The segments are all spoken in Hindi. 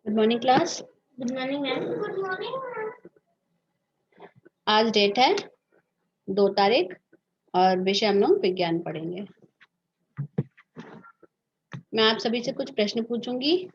Good morning class. Good morning ma'am. Good morning. आज डेट है 2 तारीख और विषय हम लोग विज्ञान पढ़ेंगे। मैं आप सभी से कुछ प्रश्न पूछूंगी,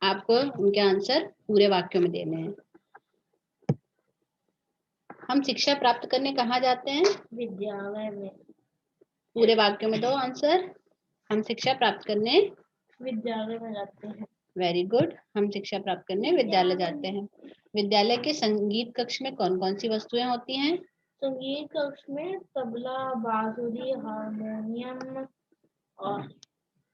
आपको उनके आंसर पूरे वाक्यों में देने हैं। हम शिक्षा प्राप्त करने कहाँ जाते हैं? विद्यालय में। पूरे वाक्यों में दो आंसर। हम शिक्षा प्राप्त करने विद्यालय में जाते हैं। Very good. हम शिक्षा प्राप्त करने विद्यालय जाते हैं। विद्यालय के संगीत कक्ष में कौन कौन सी वस्तुएं होती हैं? संगीत कक्ष में तबला, बांसुरी, हारमोनियम और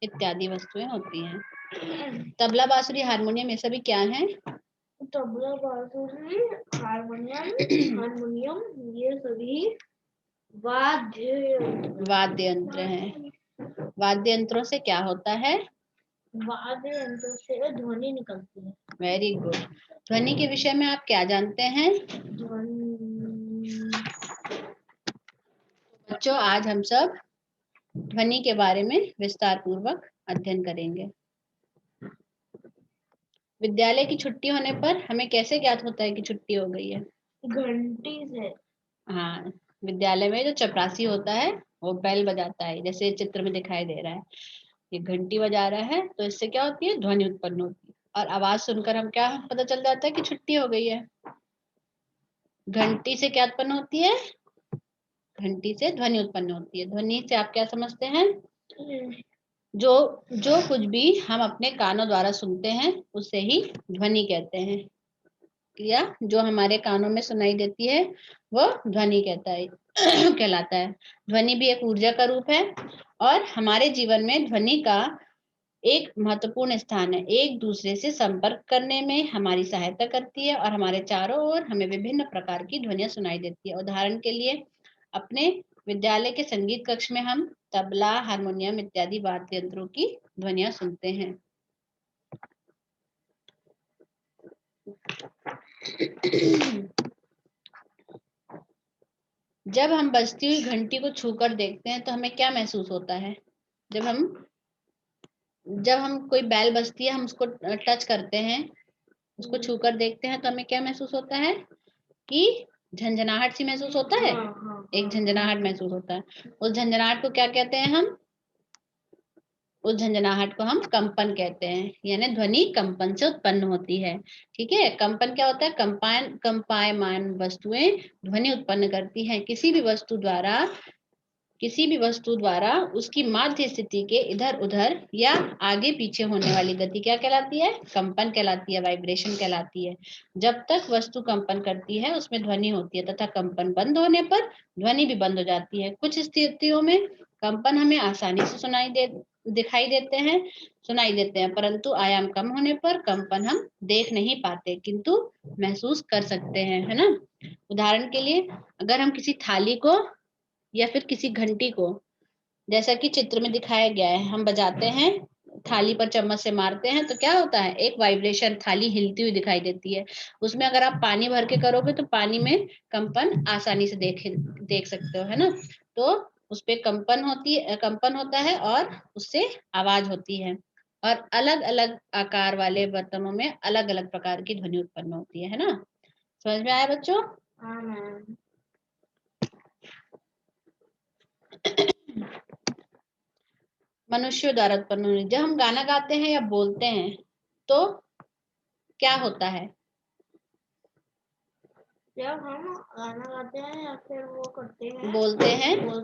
इत्यादि वस्तुएं होती हैं। तबला, बांसुरी, हारमोनियम ये सभी क्या हैं? तबला, बांसुरी, हारमोनियम ये सभी वाद्य यंत्र हैं। वाद्य यंत्रों से क्या होता है? वाद्य यंत्र से ध्वनि निकलती है। Very good. ध्वनि के विषय में आप क्या जानते हैं? ध्वनि बच्चों, आज हम सब ध्वनि के बारे में विस्तार पूर्वक अध्ययन करेंगे। विद्यालय की छुट्टी होने पर हमें कैसे ज्ञात होता है कि छुट्टी हो गई है? घंटी से। हाँ, विद्यालय में जो चपरासी होता है वो बेल बजाता है, जैसे चित्र में दिखाई दे रहा है। ये घंटी बजा रहा है तो इससे क्या होती है? ध्वनि उत्पन्न होती है और आवाज सुनकर हम क्या पता चल जाता है कि छुट्टी हो गई है। घंटी से क्या उत्पन्न होती है? घंटी से ध्वनि उत्पन्न होती है। ध्वनि से आप क्या समझते हैं? जो जो कुछ भी हम अपने कानों द्वारा सुनते हैं उसे ही ध्वनि कहते हैं, या जो हमारे कानों में सुनाई देती है वो ध्वनि कहता है कहलाता है। ध्वनि भी एक ऊर्जा का रूप है और हमारे जीवन में ध्वनि का एक महत्वपूर्ण स्थान है। एक दूसरे से संपर्क करने में हमारी सहायता करती है और हमारे चारों ओर हमें विभिन्न प्रकार की ध्वनियां सुनाई देती है। उदाहरण के लिए अपने विद्यालय के संगीत कक्ष में हम तबला, हारमोनियम इत्यादि वाद्य यंत्रों की ध्वनियां सुनते हैं। जब हम बजती हुई घंटी को छूकर देखते हैं तो हमें क्या महसूस होता है? जब हम कोई बैल बजती है, हम उसको टच करते हैं, उसको छूकर देखते हैं तो हमें क्या महसूस होता है? कि झंझनाहट सी महसूस होता है। एक झंझनाहट महसूस होता है। उस झंझनाहट को क्या कहते हैं हम? उस झंझनाहट को हम कंपन कहते हैं, यानी ध्वनि कंपन से उत्पन्न होती है। ठीक है। कंपन क्या होता है? कंपायमान वस्तुएं ध्वनि उत्पन्न करती हैं। किसी भी वस्तु द्वारा उसकी माध्य स्थिति के इधर उधर या आगे पीछे होने वाली गति क्या कहलाती है? कंपन कहलाती है, वाइब्रेशन कहलाती है। जब तक वस्तु कंपन करती है उसमें ध्वनि होती है तथा कंपन बंद होने पर ध्वनि भी बंद हो जाती है। कुछ स्थितियों में कंपन हमें आसानी से सुनाई देते हैं, परंतु आयाम कम होने पर कंपन हम देख नहीं पाते किंतु महसूस कर सकते हैं, है ना। उदाहरण के लिए अगर हम किसी थाली को या फिर किसी घंटी को, जैसा कि चित्र में दिखाया गया है, हम बजाते हैं, थाली पर चम्मच से मारते हैं तो क्या होता है? एक वाइब्रेशन, थाली हिलती हुई दिखाई देती है। उसमें अगर आप पानी भर के करोगे तो पानी में कंपन आसानी से देख सकते हो, है ना। तो उसपे कंपन होता है और उससे आवाज होती है। और अलग अलग आकार वाले बर्तनों में अलग अलग प्रकार की ध्वनि उत्पन्न होती है ना। समझ में आया बच्चों? हाँ मैम। मनुष्यों द्वारा उत्पन्न होने। जब हम गाना गाते हैं या बोलते हैं तो क्या होता है? जब हम गाना गाते हैं या फिर वो बोलते हैं तो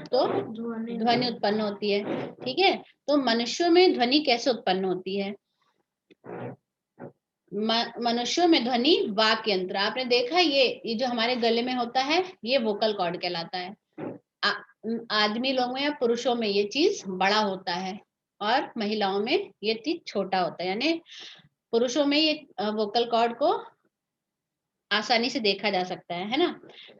तो ध्वनि ध्वनि उत्पन्न होती है। ठीक है। तो मनुष्यों में ध्वनि कैसे उत्पन्न होती है? मनुष्यों में ध्वनि वाक यंत्र, आपने देखा ये जो हमारे गले में होता है ये वोकल कॉर्ड कहलाता है। आ, आदमी लोगों में या पुरुषों में ये चीज बड़ा होता है और महिलाओं में ये चीज छोटा होता है। यानी पुरुषों में ये वोकल कॉर्ड को आसानी से देखा जा सकता है ना।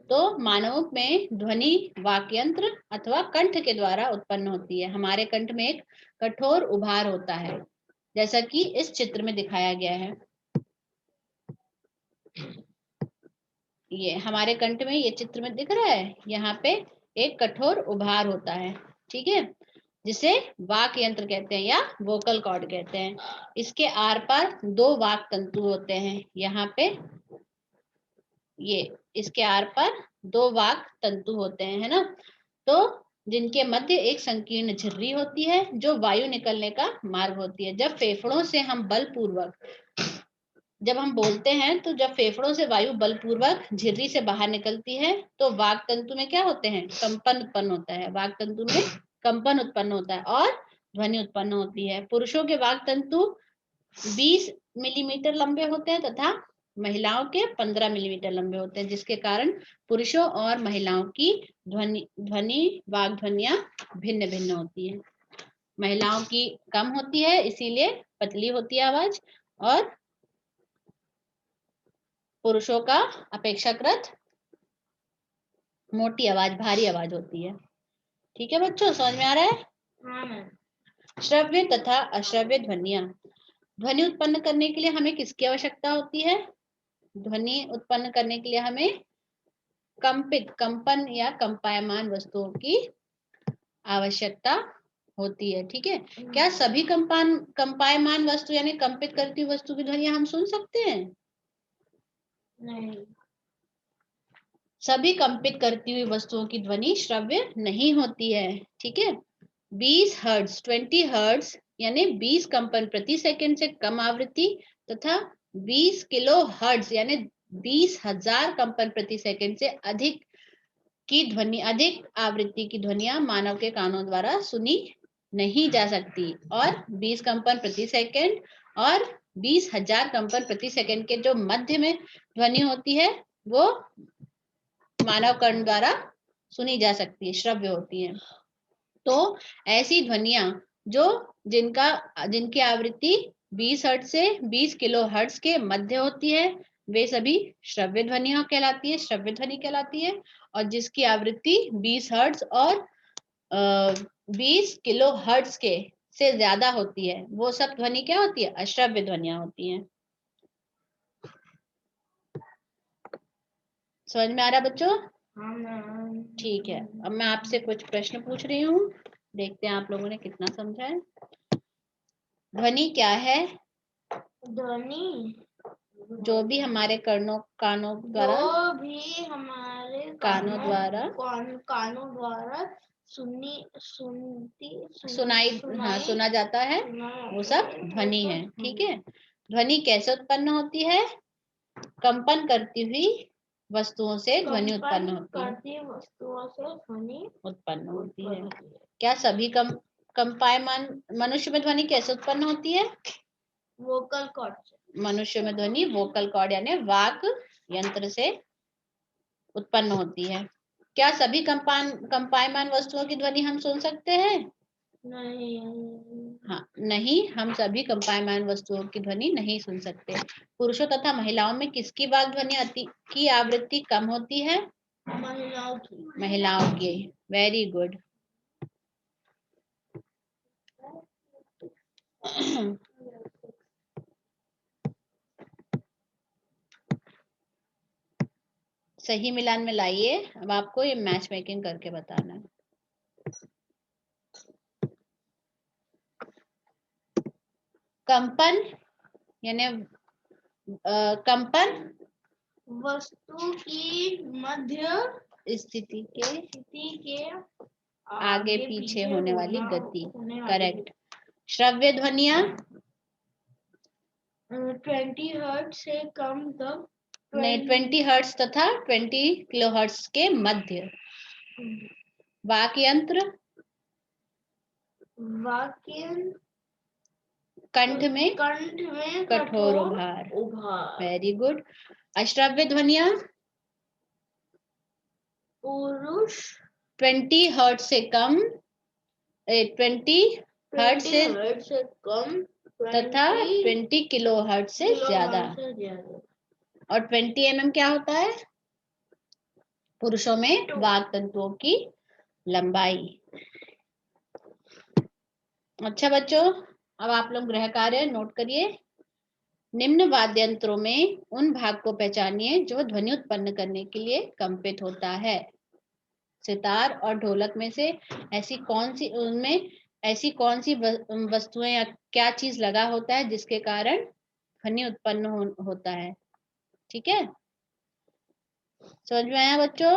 तो मानवों में ध्वनि वाक्यंत्र अथवा कंठ के द्वारा उत्पन्न होती है। हमारे कंठ में एक कठोर उभार होता है, जैसा कि इस चित्र में दिखाया गया है। ये हमारे कंठ में ये चित्र में दिख रहा है, यहाँ पे एक कठोर उभार होता है। ठीक है। जिसे वाक यंत्र कहते हैं या वोकल कॉर्ड कहते हैं। इसके आर पार 2 वाक तंतु होते हैं। यहाँ पे ये इसके आर पर 2 वाक तंतु होते हैं, है ना। तो जिनके मध्य एक संकीर्ण झिर्री होती है जो वायु निकलने का मार्ग होती है। जब फेफड़ों से हम बलपूर्वक जब हम बोलते हैं तो जब फेफड़ों से वायु बलपूर्वक झिर्री से बाहर निकलती है तो वाक तंतु में क्या होते हैं, कंपन उत्पन्न होता है। वाक तंतु में कंपन उत्पन्न होता है और ध्वनि उत्पन्न होती है। पुरुषों के वाक तंतु 20 मिलीमीटर लंबे होते हैं तथा महिलाओं के 15 मिलीमीटर लंबे होते हैं, जिसके कारण पुरुषों और महिलाओं की ध्वनि वाक ध्वनियां भिन्न भिन्न होती है। महिलाओं की कम होती है, इसीलिए पतली होती है आवाज, और पुरुषों का अपेक्षाकृत मोटी आवाज, भारी आवाज होती है। ठीक है बच्चों, समझ में आ रहा है? हाँ मैम। श्रव्य तथा अश्रव्य ध्वनियां। ध्वनि उत्पन्न करने के लिए हमें किसकी आवश्यकता होती है? ध्वनि उत्पन्न करने के लिए हमें कंपन या कंपायमान वस्तुओं की आवश्यकता होती है। ठीक है, क्या सभी कंपायमान वस्तु यानी कंपित करती हुई वस्तु की ध्वनियां हम सुन सकते हैं? नहीं। सभी कंपित करती हुई वस्तुओं की ध्वनि श्रव्य नहीं होती है। ठीक है, 20 हर्ट्ज 20 हर्ट्ज यानी 20 कंपन प्रति सेकंड से कम आवृत्ति तथा 20 किलो हर्ट्ज यानी 20,000 कंपन प्रति सेकंड से अधिक आवृत्ति की ध्वनियां मानव के कानों द्वारा सुनी नहीं जा सकती। और 20 कंपन प्रति सेकंड और 20,000 कंपन प्रति सेकंड के जो मध्य में ध्वनि होती है वो मानव कर्ण द्वारा सुनी जा सकती है, श्रव्य होती है। तो ऐसी ध्वनियां जो जिनकी आवृत्ति 20 हर्ट्ज से 20 किलो हर्ट्ज के मध्य होती है वे सभी श्रव्य ध्वनियां कहलाती है, श्रव्य ध्वनि कहलाती है। और जिसकी आवृत्ति 20 हर्ट्ज और 20 किलो हर्ट्ज के से ज्यादा होती है वो सब ध्वनि क्या होती है? अश्रव्य ध्वनियां होती हैं। समझ में आ रहा बच्चों? हाँ मैम। ठीक है, अब मैं आपसे कुछ प्रश्न पूछ रही हूँ, देखते हैं आप लोगों ने कितना समझा है। ध्वनि क्या है? ध्वनि जो भी हमारे कानों द्वारा कानों द्वारा सुना जाता है, वो सब ध्वनि है। ठीक है, ध्वनि कैसे उत्पन्न होती है? कंपन करती हुई वस्तुओं से ध्वनि उत्पन्न होती है। क्या सभी कंपायमान मनुष्य में ध्वनि कैसे उत्पन्न होती है? वोकल कॉर्ड से। मनुष्य में ध्वनि वोकल कॉर्ड यानी वाक यंत्र से उत्पन्न होती है। क्या सभी कंपायमान वस्तुओं की ध्वनि हम सुन सकते हैं? नहीं। हाँ, नहीं, हम सभी कंपायमान वस्तुओं की ध्वनि नहीं सुन सकते। पुरुषों तथा महिलाओं में किसकी वाक ध्वनि की आवृत्ति कम होती है? महिलाओं की। Very good. सही मिलान में लाइए। अब आपको ये मैच मेकिंग करके बताना है। कंपन यानी कंपन वस्तु की मध्य स्थिति के आगे पीछे होने वाली गति। करेक्ट। श्रव्य ध्वनियां 20 हर्ट्ज से कम तक नहीं, 20 हर्ट्ज तथा 20 किलो हर्ट्ज के मध्य। वाक यंत्र कंठ में कठोर उभार। Very good. अश्रव्य ध्वनियां पुरुष 20 हर्ट्ज से कम 20 हर्ट्ज से कम तथा 20 किलो हर्ट्ज से ज्यादा। और 20 mm क्या होता है? पुरुषों में वाक तंतुओं की लंबाई। अच्छा बच्चों, अब आप लोग गृह कार्य नोट करिए। निम्न वाद्य यंत्रों में उन भाग को पहचानिए जो ध्वनि उत्पन्न करने के लिए कंपित होता है। सितार और ढोलक में से ऐसी कौन सी उनमें ऐसी कौन सी वस्तुएं या क्या चीज लगा होता है जिसके कारण ध्वनि उत्पन्न होता है। ठीक है, समझ में आया बच्चों?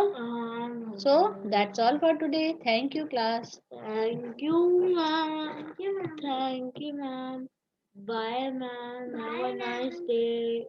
So that's all for today. Thank you class. Thank you, ma'am. Thank you, ma'am. Bye, ma'am. Have a nice day.